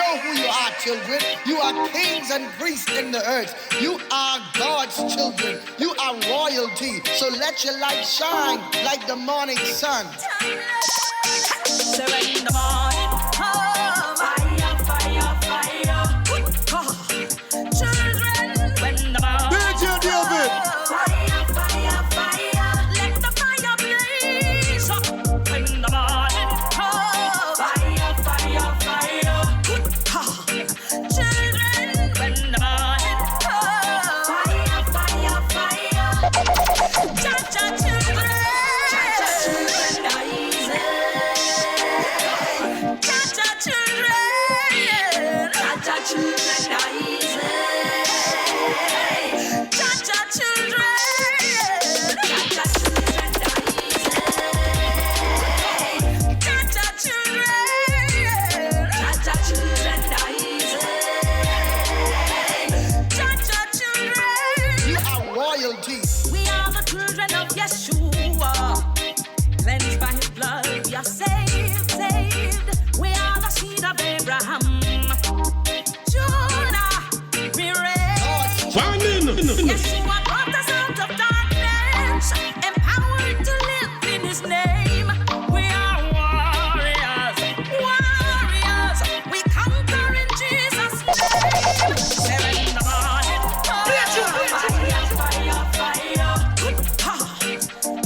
know who you are, children. You are kings and priests in the earth. You are God's children. You are royalty. So let your light shine like the morning sun. So in the morning, oh, fire, fire, fire. Children, when the morning, fire, fire, fire. Let the fire blaze up. When the morning, oh, fire, fire, fire. Children, when the morning, oh, fire, fire, fire. Cha-cha, children. Cha-cha, children, easy. Cha-cha, children. Cha-cha, children, easy. Cha-cha, children. Cha-cha, children, easy. Cha-cha, children. Cha-cha, children, easy. Cha-cha, children. You are royalty. We are the children of Yeshua. Cleansed by his blood, we are saved, saved. We are the seed of Abraham. Judah, we reign. Yeshua brought us out of darkness, empowered to live in his name. We are warriors, warriors. We conquer in Jesus' name. 7 in the morning, fire, fire, fire.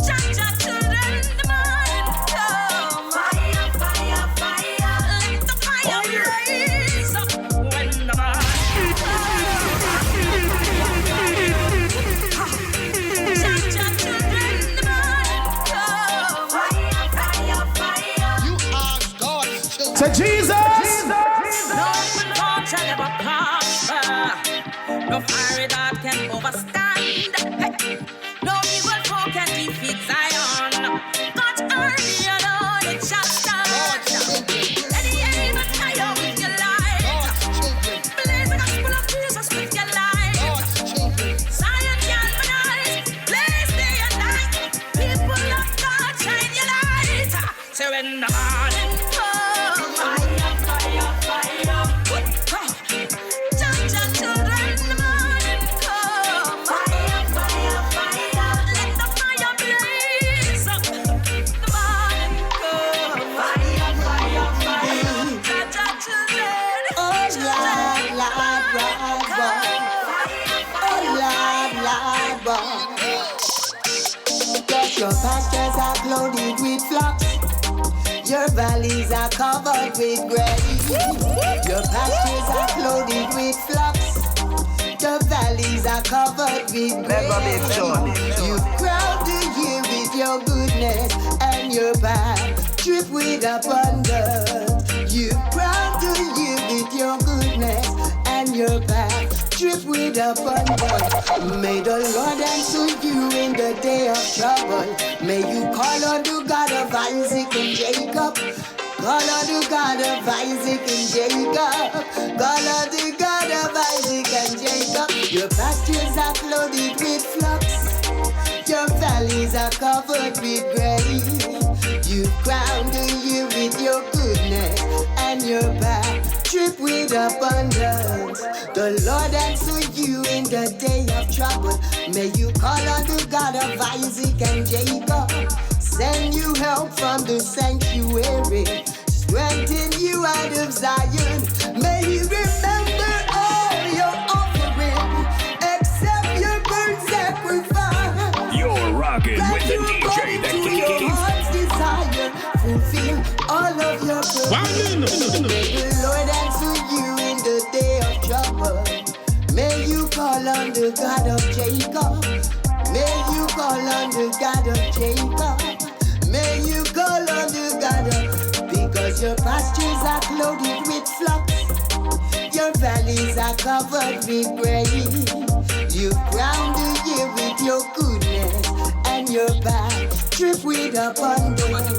Cha-cha, children, in the morning come. Fire, fire, fire. Let the fire blaze up when the morning Cha-cha, children, in the morning come. Fire, fire, fire. You are God's children. Say Jesus. No weapon formed shall ever prosper. No fiery dart can overstand. Hey. No evil foe can defeat Zion. God's army alone it shall stand. Let the aim and fire with your light. Blaze the gospel of Jesus with your light. Zion galvanize, blaze day and night. People of God, shine your light. So in the morning, come. Fire, fire, fire. Cha-cha, children, in the morning, come. Fire, fire, fire. Let the fire blaze up. The morning, come. Fire, fire, fire. Cha-cha, children. Oh, Lord, Lord, Lord, oh, Lord, Lord, Lord. Cause your pastures are loaded with flocks. Your valleys are covered with grass. Your pastures are loaded with flocks. The valleys are covered with grass. You crown the year with your goodness, and your back drip with abundance. You crown the year with your goodness, and your back drip with abundance. May the Lord answer you in the day of trouble. May you call on the God of Isaac and Jacob. Call on the God of Isaac and Jacob. Call on the God of Isaac and Jacob. Your pastures are loaded with flocks. Your valleys are covered with grace. You crown the year with your goodness, and your back drip with abundance. The Lord answer you in the day of trouble. May you call on the God of Isaac and Jacob. Send you help from the sanctuary. Strengthen you out of Zion. May you remember all your offering. Accept your burnt sacrifice. You're rocking with the DJ that keeps desire, fulfill all of your purpose. May the Lord answer you in the day of trouble. May you call on the God of Jacob. May you call on the God of Jacob. May you call on the God of, because your pastures are loaded with flocks. Your valleys are covered with grain. You crown the year with your goodness, and your back drip with abundance.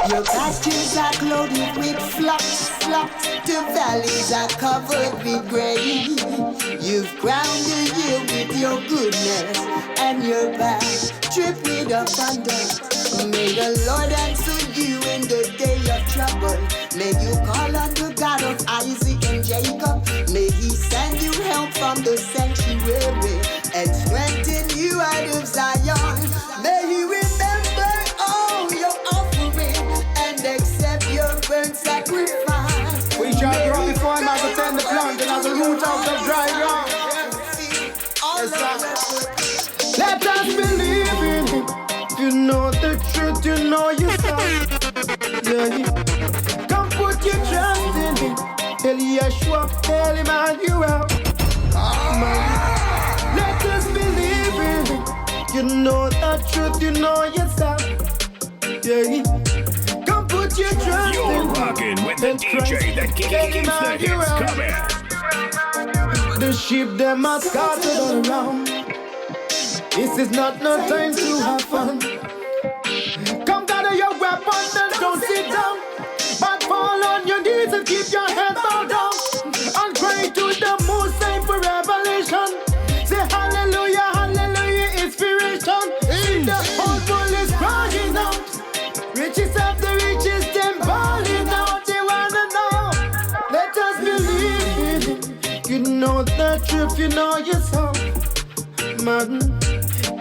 Your pastures are loaded with flocks, flocks. The valleys are covered with grain. You've crowned the year with your goodness, and your back drip with abundance. May the Lord answer you in the day of trouble. May you call on the God of Isaac and root of the dry ground. Yes, let us believe in Him. You know the truth, you know yourself. Yeah. Come put your trust in Him. El Yeshua, El Emmanuel. Let us believe in Him. You know the truth, you know yourself. Yeah. Come put your trust in Him. You're rocking with the DJ that keeps the hits coming. The sheep them are scattered all around. This is not no time to have fun. Come gather your weapons and don't sit down, but fall on your knees and keep your head bowed down and pray to the Most High for revelation. Say hallelujah, hallelujah, inspiration. In the whole world is crying out. Riches of the richest, them balling out. They wanna know. Let us believe in Him. You know the truth, you know yourself, man.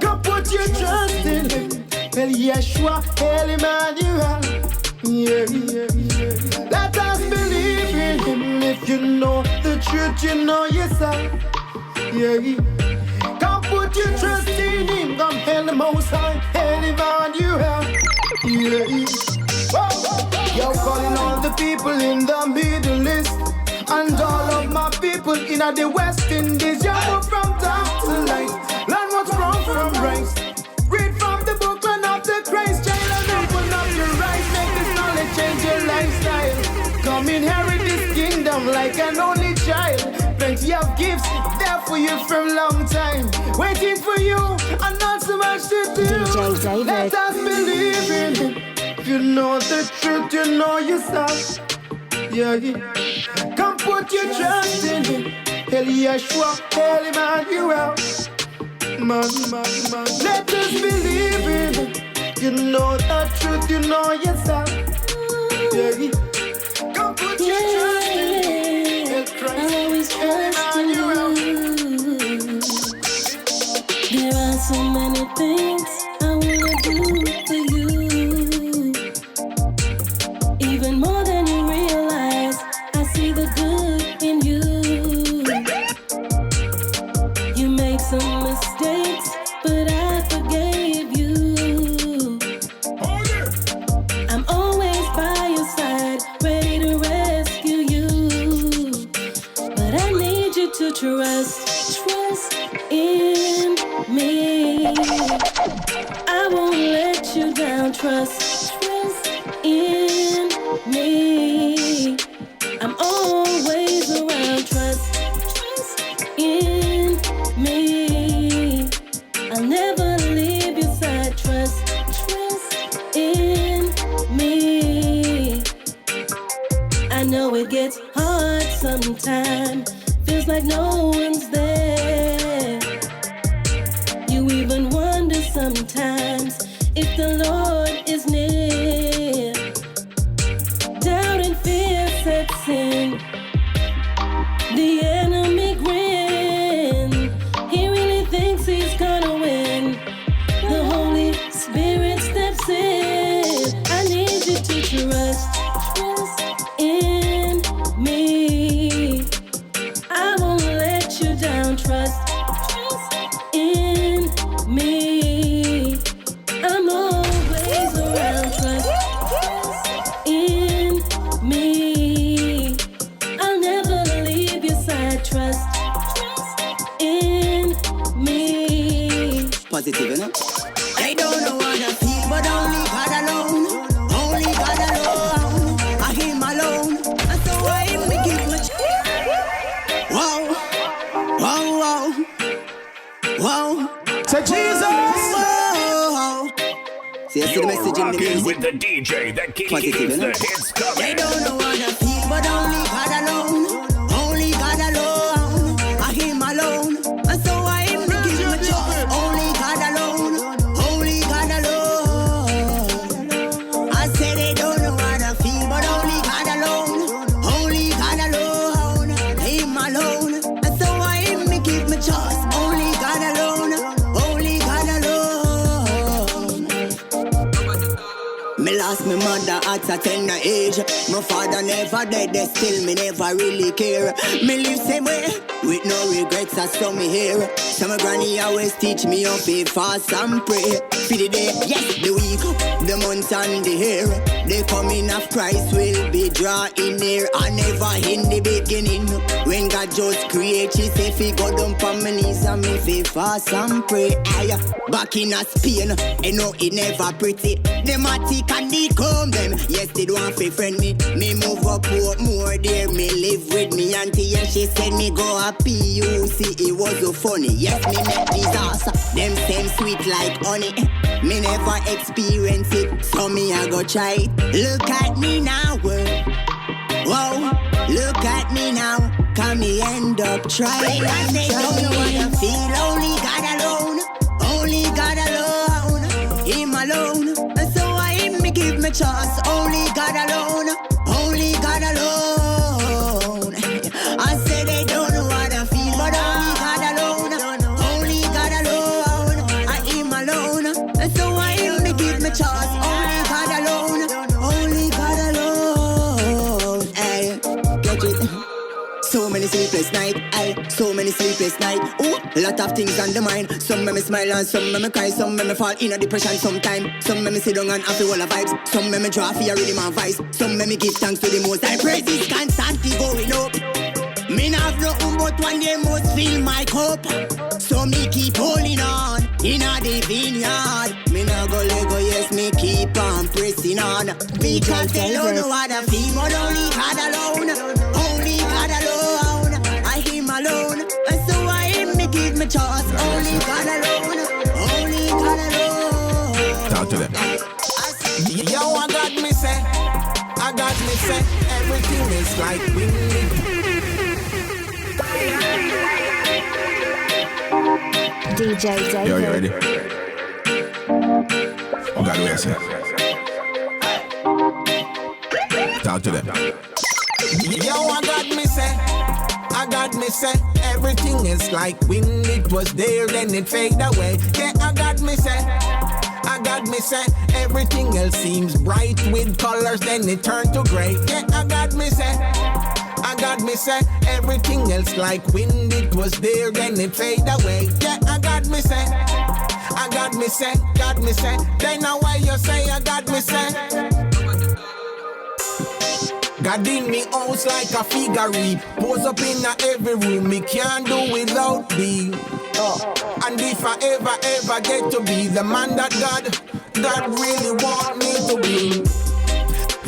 Come put your trust in Him. El Yeshua, El Emmanuel. Yeah. Let us believe in Him. If you know the truth, you know yourself. Yeah. Come put your trust in Him. Come hail the Most High, El Emmanuel. Yeah. You're calling all the people in the Middle East and all of my people in the West Indies. You move from dark to light. Learn what's wrong from right. Read from the book of the Christ child and open up your eyes. Make this knowledge change your lifestyle. Come inherit this kingdom like an only child. Plenty of gifts there for you from long time, waiting for you and not so much to do. Let us believe in Him. You know the truth, you know yourself. Yeah. Come put your trust in Him. El Yeshua, El Emmanuel. Man. Let us believe in Him. You know the truth, you know yourself. Yeah. Come put your trust in Him. El Christ, El Emmanuel. There are so many things I wanna do for you, even more than you realize. I see the good in you. You make some mistakes, but I forgave you. I'm always by your side, ready to rescue you. But I need you to trust in me. I won't let you down. Trust in me. I'm always around. Trust in me. I'll never leave your side. Trust in me. I know it gets hard sometimes. Feels like no one's there. You even wonder sometimes if the Lord is near. Doubt and fear sets in. The enemy grin. He really thinks he's gonna win. The Holy Spirit steps in. I need you to trust in me. I won't let you down. Trust in me. I'm always around. Trust in me. I'll never leave your side. Trust in me. Positive, you know? I don't know what I feel, but only God alone. Only God alone. I Him alone. And so I me give my wow. Say Jesus. Wow. See, I see the message in the Rocking with music. the DJ that keeps Positive, the you know? hits I coming. don't know what I feel, but only God alone. Only God alone. I Him alone. And so I me give my trust. Only God alone. Only God alone. I said they don't know what I feel, but only God alone. Only God alone. Him alone. And so I me give my trust. Only God alone. Only God alone. Me lost me my mother at a tender age. My father never dead, they still me never really care. Me live same way, with no regrets, I saw me here. So my granny always teach me how to fast and pray. For the day, yes, the week, the month and the year. The coming of Christ will be drawing near. I never in the beginning. When God just create, he say fi go down on my knees and me fi fast and pray. Aye, back in a Spain, and no it never pretty. Them a tick and they come them. Yes, they don't fi friend me. Me move up more there. Me live with me auntie and she said me go a PUC. It was so funny. Yes, me make disaster. Them same sweet like honey. Me never experience it, so me I go try it. Look at me now, whoa. Look at me now, can me end up trying. I say don't know what I feel, only God alone. Only God alone, him alone. And so I him me give me chance, only God alone. Only God alone. I say they don't know what I feel, but only God alone. Only God alone, I him alone. And so I him me give me chance, only God alone. Only God alone. Ay, get it. So many sleepless nights, so many sleepless nights. Ooh, a lot of things on the mind. Some make me smile and some make me cry. Some make me fall in a depression sometime. Some make me sit down and have all the vibes. Some make me draw for your rhythm and vice. Some make me give thanks to the most. I praise is constantly going up. Me not have nothing but one day must fill my cup. So me keep holding on in a the vineyard. Me not go let go, yes, me keep on pressing on. Because they don't know what I feel, but only God alone. Only God alone, I him alone. And so I him me give me chance. Only God alone, only God alone. Talk to them. Yo, I got me say, everything is like windy. DJ David. Yo, you ready? Oh God, wait a second. Talk to them. Yo, I got me say, everything is like wind. It was there, then it fade away. Yeah, I got me say, everything else seems bright with colors, then it turned to gray. Yeah, I got me say, everything else like wind. It was there, then it fade away. Yeah, I got me say, then now why you say I got me say. God in me house like a figurine. Pose up in every room, me can't do without thee. And if I ever get to be the man that God really want me to be,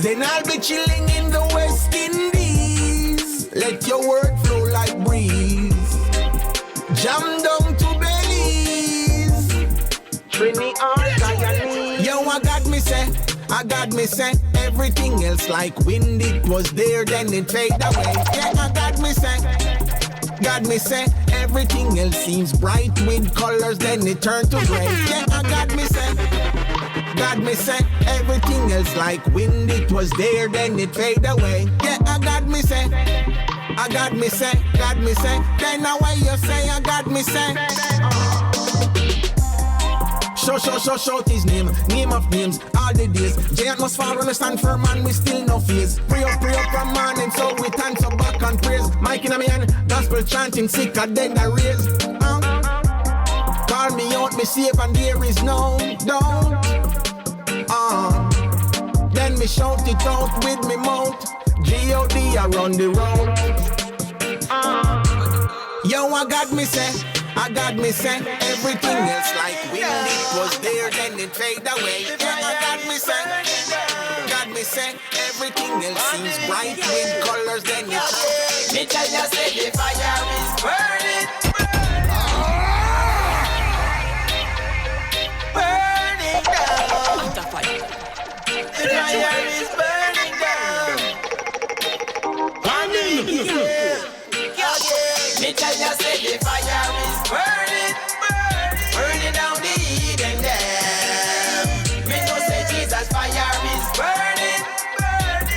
then I'll be chilling in the West Indies. Let your word flow like breeze. Jam down to Belize, Trinidad, Guyana. Yo, I got me say, everything else like wind. It was there, then it fade away. Yeah, I got me say, everything else seems bright with colors, then it turned to gray. Yeah, I got me say, everything else like wind. It was there, then it fade away. Yeah, I got me say, then now why you say I got me say. Shout his name of names, all the days. Giant must fall when I stand firm and we still no fears. Pray up from morning, so we turn so back and praise. Mike in a man, gospel chanting, sicker than the raise. Call me out, me save and there is no doubt. Then me shout it out with me mouth. G.O.D. around the road. Yo, I got me say, everything else like wind. It was there, then it fade away. Yeah, I got me say, everything else seems bright with colors, then it. Me tell you, say the fire is burning. Burning down. The fire is burning down. Me tell you, say the fire is burning, burning down the Eden dam. Me know say Jesus' fire is burning,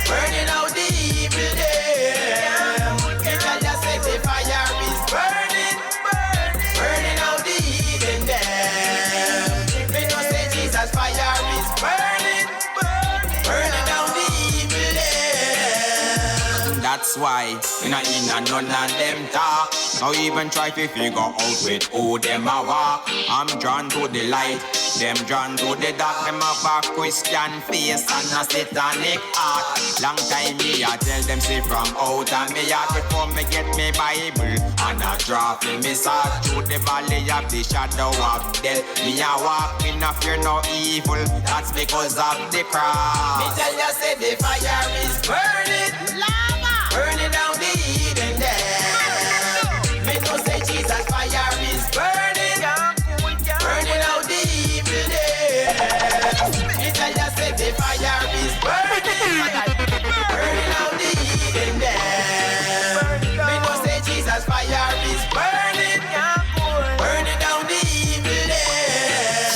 burning out the evil dam. Me tell you, say the fire is burning, burning out the Eden dam. Me know say Jesus' fire is burning, burning That's why we not in a none of them talk. Now even try to figure out with who them a walk. I'm drawn to the light, them drawn to the dark. Them have a Christian face and a satanic heart. Long time me I tell them say from out of me heart before me get me Bible and a drop in me sword through the valley of the shadow of death. Me a walk, me no fear no evil. That's because of the cross. Me tell you say the fire is burning, lava, burning down the Eden there. Me know say Jesus fire is burning, burning out the evil there. Me tell you say the fire is burning, burning out the Eden there. Me know say Jesus fire is burning, burning down the evil there.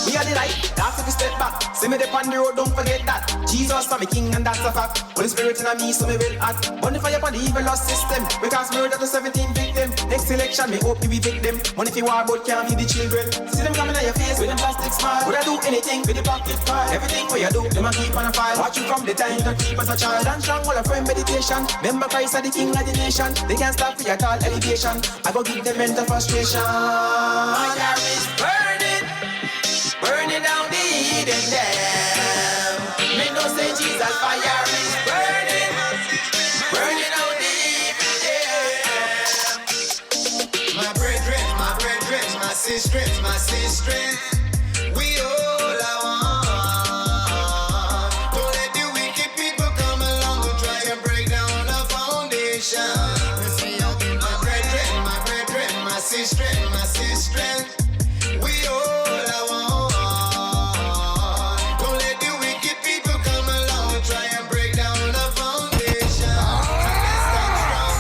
We are the light, that's if we step back. See me dip on the road, don't forget that Jesus for me king and that's a fact. Holy Spirit in me, so me will act. Burn the fire upon the evil lost system. Because murder to 17 victim. Next election, me hope to be victim. Money for war, but can't feed the children. See them coming at your face with them plastic smile. Would I do anything with the pocket file? Everything what you do, them a keep on a file. Watch you from the time you don't keep as a child. And strong all a friend meditation. Remember Christ are the king of the nation. They can't stop for your tall elevation. I go give them mental frustration. Fire is burning, burning down the Eden dam. Me no say Jesus fire is burning, burning out the evil dam. My brethren, my sisters, we all I want. Don't let the wicked people come along and try to break down our foundation. My brethren, my sisters, we all I want. Don't let the wicked people come along and try and break down our foundation.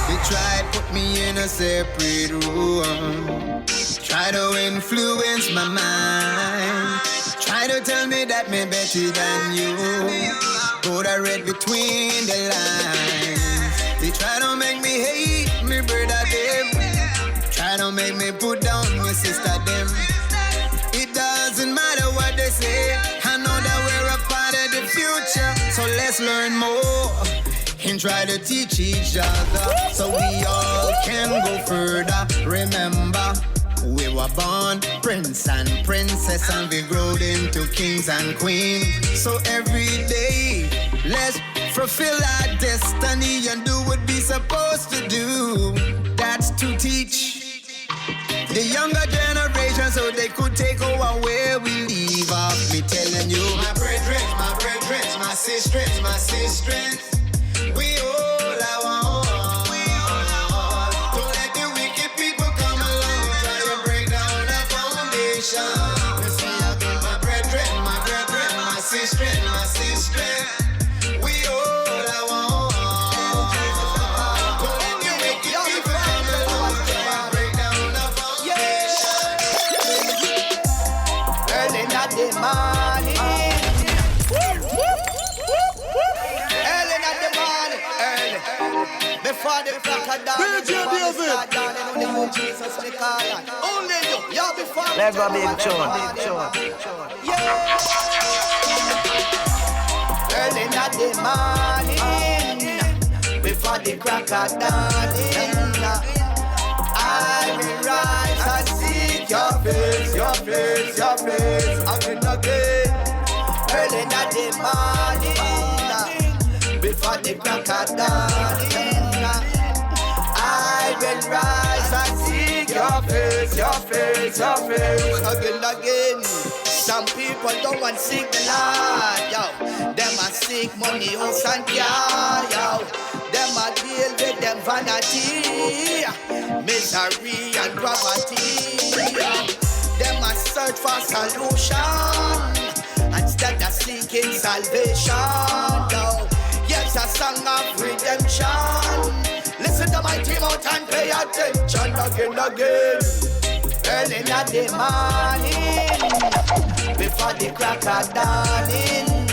They try to put me in a separate room. Try to influence my mind. Try to tell me that me better than you. But I read between the lines. They try to make me hate me brother them. Try to make me put down my sister them. It doesn't matter what they say. I know that we're a part of the future. So let's learn more and try to teach each other so we all can go further. Remember, we were born prince and princess and we grew into kings and queens. So every day, let's fulfill our destiny and do what we're supposed to do. That's to teach the younger generation so they could take over where we leave off. Me telling you, my brethren, my sisters, we all I want. Don't let the wicked people come along and try to break down our foundation. My brethren, my sisters, we all I want. Don't let the wicked people come along and try to break down our foundation. Early in the morning. Before the crack of dawn, before the start dawn, only you, Jesus, we call on. Only you, you're before the Never been tune. Yeah. Early in the morning, before the crack of dawn, I will rise and seek your face, again. Early in the morning, before the crack of dawn, I will rise and seek your face, again. Some people don't want to seek the Lord, yo. Them a seek money, house and car, yo. Them a deal with them vanity, misery and poverty, yo. Them a search for solution instead of seeking salvation, yo. Yes, a song of redemption. Listen to my team out and pay attention again. Early in the morning, before the crack of dawning,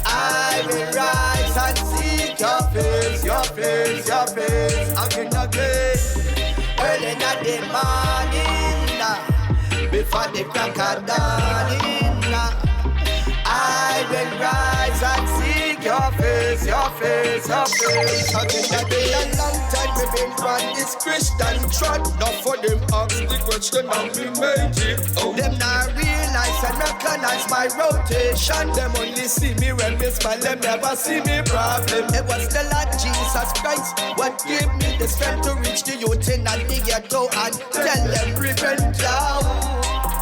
I will rise and seek your face, again. Early in the morning, before the crack of dawning, I will rise and seek your face, face, your face. Again, that been a long time we been on this Christian trot. Not for them ask the question and we made it. Oh, them not realize and recognize my rotation. Them only see me when me smile, them never see me problem. It was the Lord Jesus Christ what gave me the strength to reach the youth in and the ghetto and tell them repent now.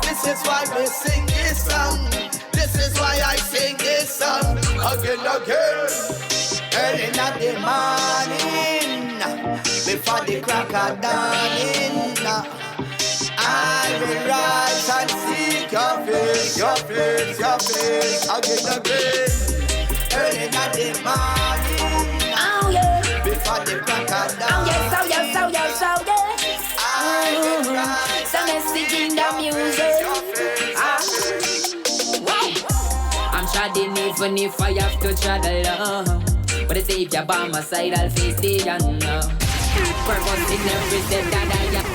This is why we sing this song. This is why I sing this song again. Early in the morning, before the crack of dawning, I will rise and seek your face, your face, your face again. Early in the morning, Oh yeah, before the crack of oh dawn. yes, oh yes, oh yes, oh yes. I will rise Some message in the and music. seek your face, I'm treading even if I have to tread alone. But if you're by my side, I'll face the unknown. Purpose in every step that I am.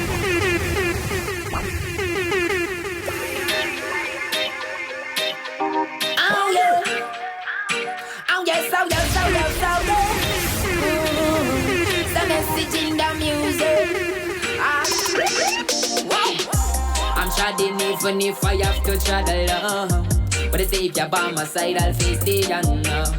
Oh yeah, oh yes, oh yes, oh yes, oh yes. The message in the music. I'm treading even if I have to tread alone. But if you're by my side, I'll face the unknown.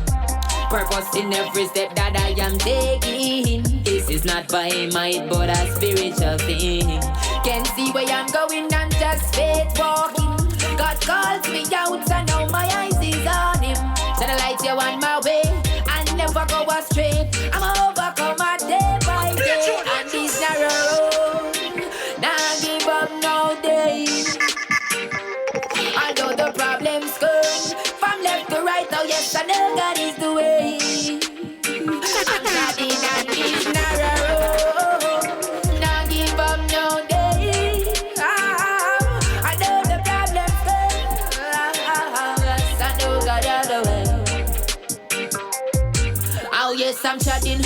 Purpose in every step that I am taking. This is not by might, but a spiritual thing. Can see where I'm going and just faith walking. God calls me out, and now my eyes is on Him. Shine a light you on my way, and never go astray. I'm a overcomer day by day, and this narrow road, nah give up no day. Although the problems come from left to right, oh yes, I know God is the way. I'm standing on this narrow road, not give up no day. I know the problems come, yes, I know God is the way. Oh yes, I'm chatting,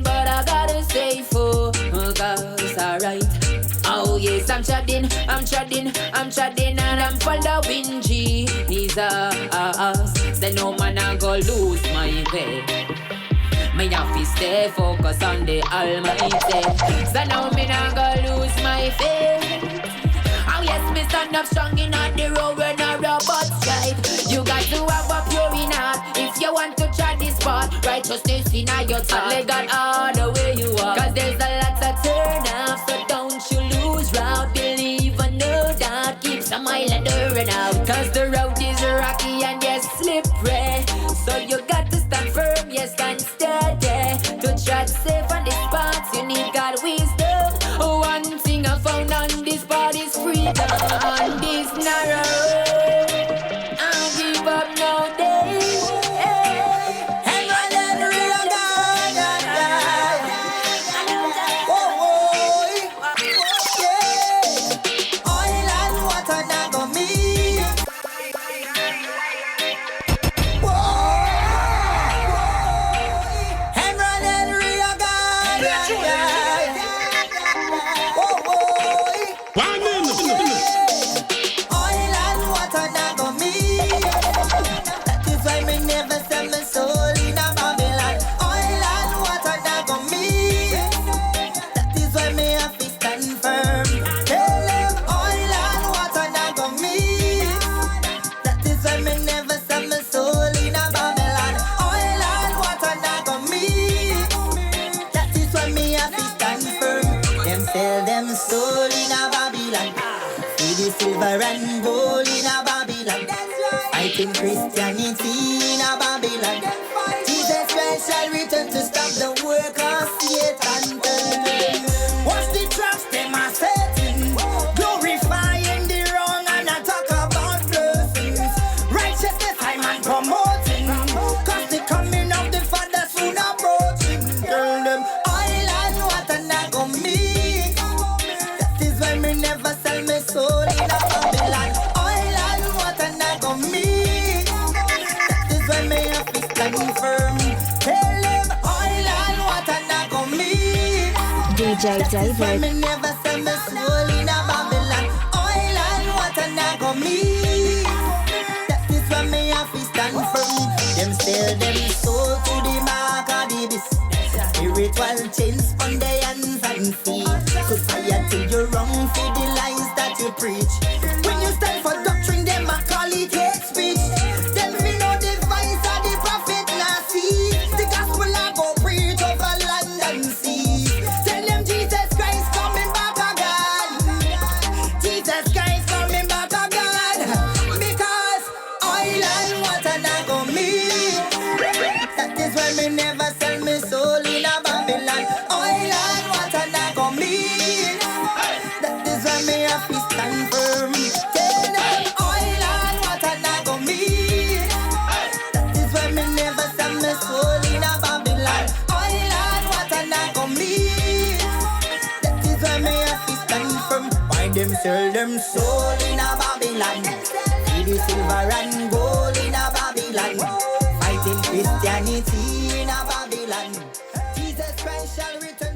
but I gotta stay focused, alright. Oh yes, I'm treading, and I'm following Jesus. Say no man I go lose my way. Me have to stay focused on the Almighty. So now me not go lose my faith. Oh yes, me stand up strong in the road when a robot drive. You got to have a pure in heart if you want to try this part. Righteousness in your thought. Let God all the way you are. Cause there's a lot to turn off, so don't you lose route. Believe and know that. Keep some islander and out. Cause the road is rocky and yes, slippery. So you got to stand firm, yes, stand steady. To tread safe on this path, you need God wisdom. One thing I found on this path is freedom. On this narrow road, I'll give up no day. And I let the real God, yeah. Oil and water that go me. And I let the real God, oil and water that go me. That is why me never sell my soul in a Babylon. Oil and water that go me. That is why me have to stand firm. Tell them oil and water that go me. That is why me never sell my soul in a Babylon. Oil and water that go me. That is why me have to stand firm. Them sell them soul in a Babylon. See the silver and gold in a Babylon. Fighting Christianity in a Babylon. Jesus Christ shall return to stop the work of Satan. What's the traps them are setting? Glorifying the wrong and I talk about blessings. Righteousness I'm man promoting. Cause the coming of the Father soon approaching. Tell them oil and water not go me. That is why me never sell my soul in a Babylon. Oil and water not go me. That is why me have to stand firm. Tell them oil and water not go me. DJ That is why David. me never sell my soul in a Babylon. Oil and water not go me. That is where me have to stand firm. Them sell them soul to the mark of the beast. Spiritual chains on their hands and feet. Society you wrong for the lies that you preach. When you stand for doctrine, them a call it hate speech. Them feel no the voice of the prophet now see. The gospel I go preach over land and sea. Tell them Jesus Christ coming back again. Jesus Christ coming back again. Because oil and water not go meet. That is why me never sell me soul in a Babylon. Oil and water not go meet. That is why me have to stand firm. Tell them oil and water not go meet. That is why me never sell me soul in a Babylon. Oil and water not go meet. That is why me have to stand firm. Why them sell them soul in a Babylon? See the silver and gold in a Babylon. Fighting Christianity in a Babylon. Jesus Christ shall return.